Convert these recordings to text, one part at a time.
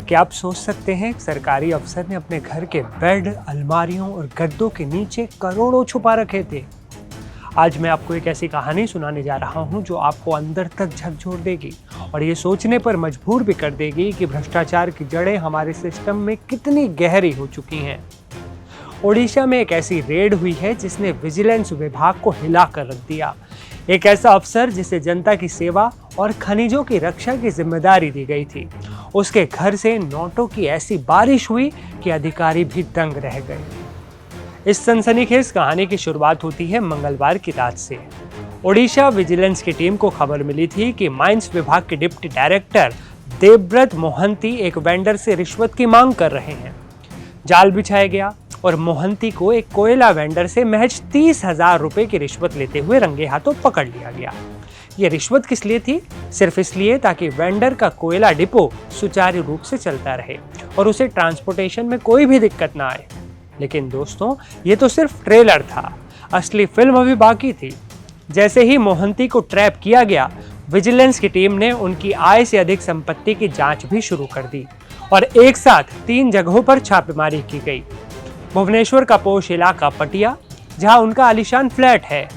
क्या आप सोच सकते हैं एक सरकारी अफसर ने अपने घर के बेड, अलमारियों और गद्दों के नीचे करोड़ों छुपा रखे थे। आज मैं आपको एक ऐसी कहानी सुनाने जा रहा हूं जो आपको अंदर तक झकझोर देगी और ये सोचने पर मजबूर भी कर देगी कि भ्रष्टाचार की जड़ें हमारे सिस्टम में कितनी गहरी हो चुकी हैं। ओडिशा में एक ऐसी रेड हुई है जिसने विजिलेंस विभाग को हिला कर रख दिया। एक ऐसा अफसर जिसे जनता की सेवा और खनिजों की रक्षा की जिम्मेदारी दी गई थी, उसके घर से नोटों की ऐसी बारिश हुई कि अधिकारी भी दंग रह गए। इस सनसनीखेज कहानी की शुरुआत होती है मंगलवार की रात से। ओडिशा विजिलेंस की टीम को खबर मिली थी कि माइंस विभाग के डिप्टी डायरेक्टर देवव्रत मोहंती एक वेंडर से रिश्वत की मांग कर रहे हैं। जाल बिछाया गया और मोहंती को एक कोयला वेंडर से महज 30,000 रुपए की रिश्वत लेते हुए रंगे हाथों पकड़ लिया गया। ये रिश्वत किस लिए थी? सिर्फ इसलिए ताकि वेंडर का कोयला डिपो सुचारू रूप से चलता रहे और उसे ट्रांसपोर्टेशन में कोई भी दिक्कत ना आए। लेकिन दोस्तों, ये तो सिर्फ ट्रेलर था, असली फिल्म अभी बाकी थी। जैसे ही मोहंती को ट्रैप किया गया, विजिलेंस की टीम ने उनकी आय से अधिक संपत्ति की जांच भी शुरू कर दी और एक साथ 3 जगहों पर छापेमारी की गई। भुवनेश्वर का पोश इलाका पटिया, जहां उनका आलीशान फ्लैट है,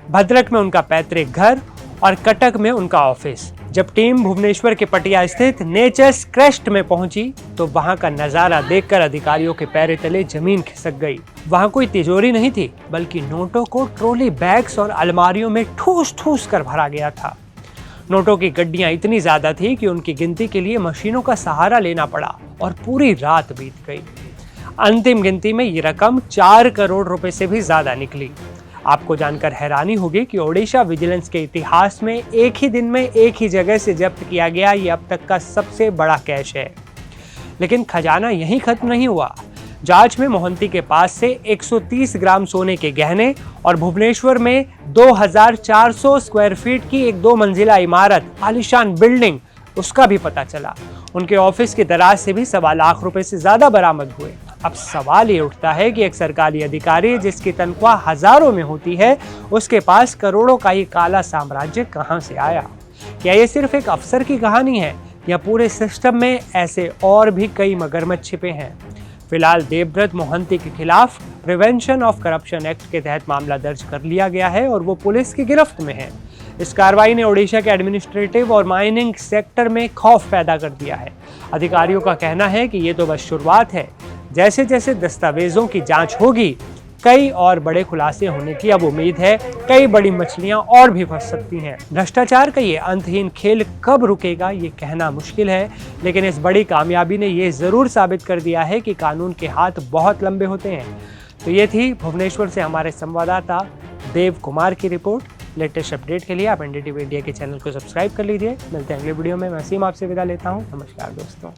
भद्रक में उनका पैतृक घर और कटक में उनका ऑफिस। जब टीम भुवनेश्वर के पटिया स्थित नेचर्स क्रेस्ट में पहुंची तो वहां का नजारा देखकर अधिकारियों के पैर तले जमीन खिसक गई। वहां कोई तिजोरी नहीं थी, बल्कि नोटों को ट्रॉली बैग्स और अलमारियों में ठूस ठूस कर भरा गया था। नोटों की गड्डियां इतनी ज्यादा थी कि उनकी गिनती के लिए मशीनों का सहारा लेना पड़ा और पूरी रात बीत गई। अंतिम गिनती में ये रकम 4 करोड़ रुपए से भी ज्यादा निकली। आपको जानकर हैरानी होगी कि ओडिशा विजिलेंस के इतिहास में एक ही दिन में एक ही जगह से जब्त किया गया ये अब तक का सबसे बड़ा कैश है। लेकिन खजाना यहीं खत्म नहीं हुआ। जांच में मोहंती के पास से 130 ग्राम सोने के गहने और भुवनेश्वर में 2400 स्क्वायर फीट की एक 2 मंजिला इमारत, आलीशान बिल्डिंग, उसका भी पता चला। उनके ऑफिस की दराज से भी 1.25 लाख रुपए से ज्यादा बरामद हुए। अब सवाल ये उठता है कि एक सरकारी अधिकारी जिसकी तनख्वाह हजारों में होती है, उसके पास करोड़ों का ये काला साम्राज्य कहां से आया? क्या ये सिर्फ एक अफसर की कहानी है या पूरे सिस्टम में ऐसे और भी कई मगरमच्छ छिपे हैं? फिलहाल देवव्रत मोहंती के खिलाफ प्रिवेंशन ऑफ करप्शन एक्ट के तहत मामला दर्ज कर लिया गया है और वो पुलिस की गिरफ्त में है। इस कार्रवाई ने ओडिशा के एडमिनिस्ट्रेटिव और माइनिंग सेक्टर में खौफ पैदा कर दिया है। अधिकारियों का कहना है कि ये तो बस शुरुआत है। जैसे जैसे दस्तावेजों की जांच होगी, कई और बड़े खुलासे होने की अब उम्मीद है। कई बड़ी मछलियां और भी फंस सकती हैं। भ्रष्टाचार का ये अंतहीन खेल कब रुकेगा ये कहना मुश्किल है, लेकिन इस बड़ी कामयाबी ने ये जरूर साबित कर दिया है कि कानून के हाथ बहुत लंबे होते हैं। तो ये थी भुवनेश्वर से हमारे संवाददाता देव कुमार की रिपोर्ट। लेटेस्ट अपडेट के लिए आप एनडीटीवी इंडिया के चैनल को सब्सक्राइब कर लीजिए। मिलते हैं अगले वीडियो में। मैं वसीम आपसे विदा लेता हूँ। नमस्कार दोस्तों।